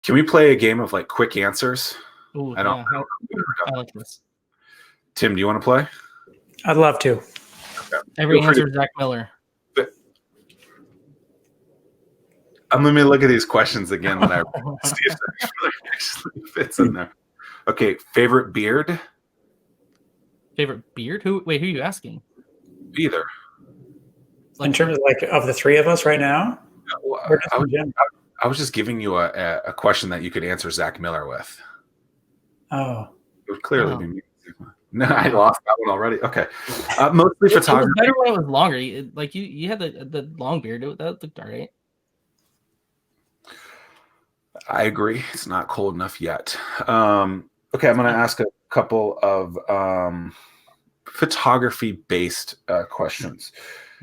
Can we play a game of like quick answers? Ooh, I don't. yeah. I don't I like this. Tim, do you want to play? I'd love to. Okay. Every answer is Zack Miller. Let me look at these questions again that I see if that actually fits in there. Okay, favorite beard? Favorite beard? Who are you asking? Either. In terms of like of the three of us right now? I was just giving you a question that you could answer Zack Miller with. Oh. It would clearly be me. No, I lost that one already. Okay. Mostly photography. It was better when it was longer. You had the long beard. That looked all right. I agree. It's not cold enough yet. Okay, I'm going to ask a couple of photography-based questions.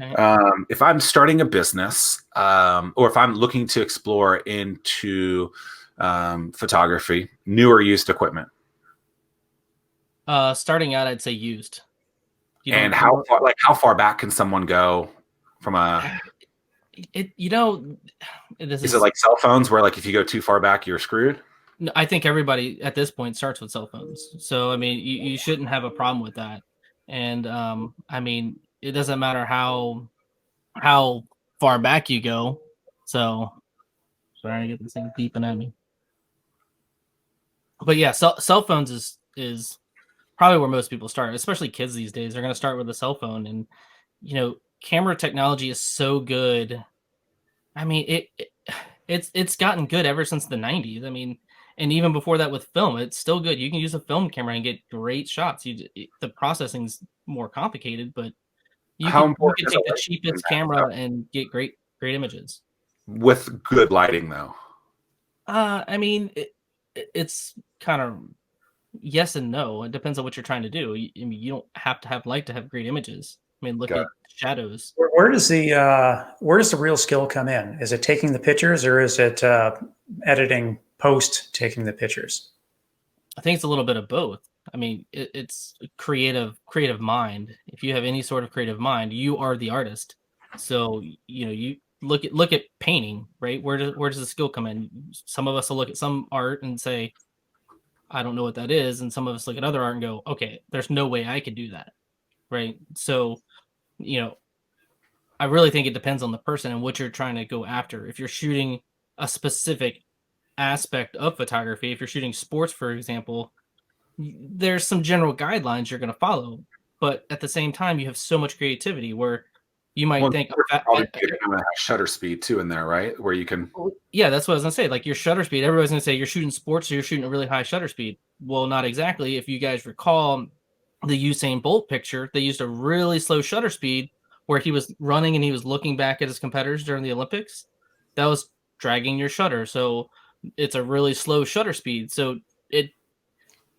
Okay. If I'm starting a business, or if I'm looking to explore into photography, new or used equipment? Starting out, I'd say used. And how far back can someone go from a? Is it like cell phones where like if you go too far back, you're screwed? No, I think everybody at this point starts with cell phones. So, I mean, you shouldn't have a problem with that. And, I mean, it doesn't matter how far back you go. So, sorry, I get this thing beeping at me. But yeah, cell phones is probably where most people start, especially kids these days. They're going to start with a cell phone. And, camera technology is so good. I mean, it's gotten good ever since the 90s. I mean, and even before that with film, it's still good. You can use a film camera and get great shots. The processing's more complicated, but you can take the cheapest camera and get great images. With good lighting, though. I mean, it's kind of yes and no. It depends on what you're trying to do. I mean, you don't have to have light to have great images. I mean, look at shadows. Where does the real skill come in? Is it taking the pictures, or is it editing post taking the pictures? I think it's a little bit of both. I mean, it's a creative mind. If you have any sort of creative mind, you are the artist. So you look at painting, right? Where does the skill come in? Some of us will look at some art and say, I don't know what that is, and some of us look at other art and go, okay, there's no way I could do that, right? So I really think it depends on the person and what you're trying to go after. If you're shooting a specific aspect of photography, if you're shooting sports, for example, there's some general guidelines you're going to follow. But at the same time, you have so much creativity where you might think shutter speed too in there, right? Where you can. Yeah, that's what I was going to say. Like your shutter speed, everybody's going to say you're shooting sports, so you're shooting a really high shutter speed. Well, not exactly. If you guys recall the Usain Bolt picture, they used a really slow shutter speed where he was running and he was looking back at his competitors during the Olympics. That was dragging your shutter. So it's a really slow shutter speed. So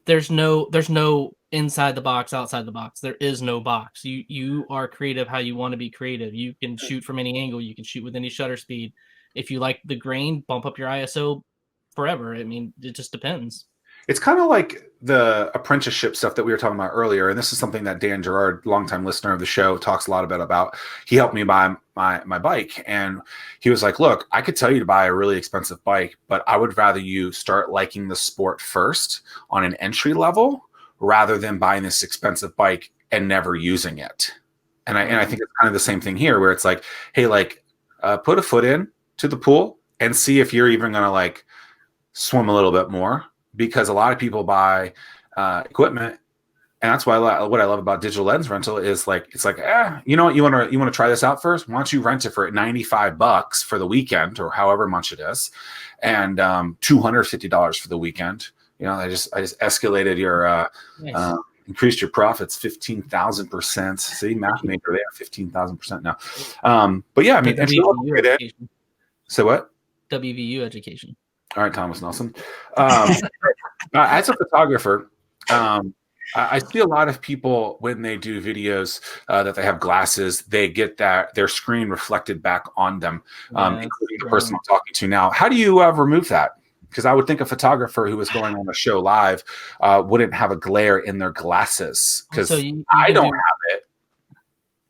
there's no inside the box, outside the box. There is no box. You are creative how you want to be creative. You can shoot from any angle. You can shoot with any shutter speed. If you like the grain, bump up your ISO forever. I mean, it just depends. It's kind of like the apprenticeship stuff that we were talking about earlier. And this is something that Dan Gerard, longtime listener of the show, talks a lot about. He helped me buy my bike. And he was like, look, I could tell you to buy a really expensive bike, but I would rather you start liking the sport first on an entry level rather than buying this expensive bike and never using it. And I think it's kind of the same thing here where it's like, hey, like put a foot in to the pool and see if you're even going to like swim a little bit more. Because a lot of people buy equipment, and that's why what I love about digital lens rental is like it's like, you know what, you want to try this out first? Why don't you rent it for $95 for the weekend or however much it is, and $250 for the weekend. I just escalated your increased your profits 15,000%. See, math maker, they have 15,000% now. But yeah, I mean, so what? WVU education. All right, Thomas Nelson. As a photographer, I see a lot of people when they do videos that they have glasses, they get their screen reflected back on them, including the person I'm talking to now. How do you remove that? Because I would think a photographer who was going on a show live wouldn't have a glare in their glasses because I don't have it.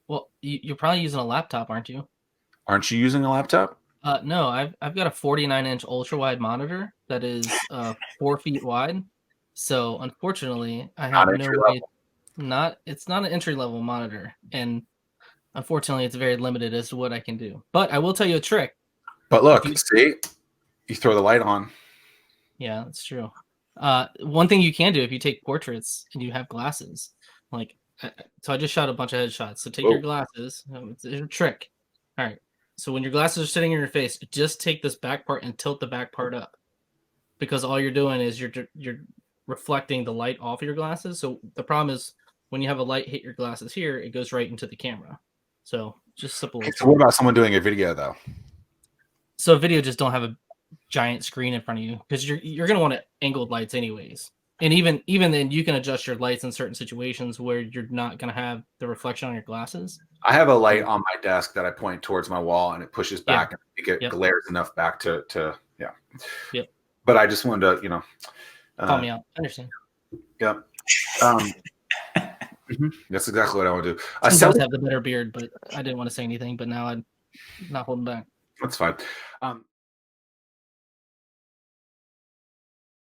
Well, you're probably using a laptop, aren't you? Aren't you using a laptop? No, I've got a 49-inch ultra wide monitor that is 4 feet wide. So unfortunately, I have Not no entry way. level. It's not an entry level monitor, and unfortunately, it's very limited as to what I can do. But I will tell you a trick. But look, you- see, you throw the light on. Yeah, that's true. One thing you can do if you take portraits and you have glasses, like, so I just shot a bunch of headshots. So take your Whoa. glasses. It's a trick. All right. So when your glasses are sitting in your face, just take this back part and tilt the back part up, because all you're doing is you're reflecting the light off of your glasses. So the problem is when you have a light hit your glasses here, it goes right into the camera. So just simple. Okay, so what about someone doing a video though? So video just don't have a giant screen in front of you, because you're going to want angled lights anyways. And even then, you can adjust your lights in certain situations where you're not going to have the reflection on your glasses. I have a light on my desk that I point towards my wall, and it pushes back, and I think it Yep. glares enough back to yeah. Yep. But I just wanted to, Call me out. I understand. Yep. That's exactly what I want to do. Some guys have the better beard, but I didn't want to say anything. But now I'm not holding back. That's fine.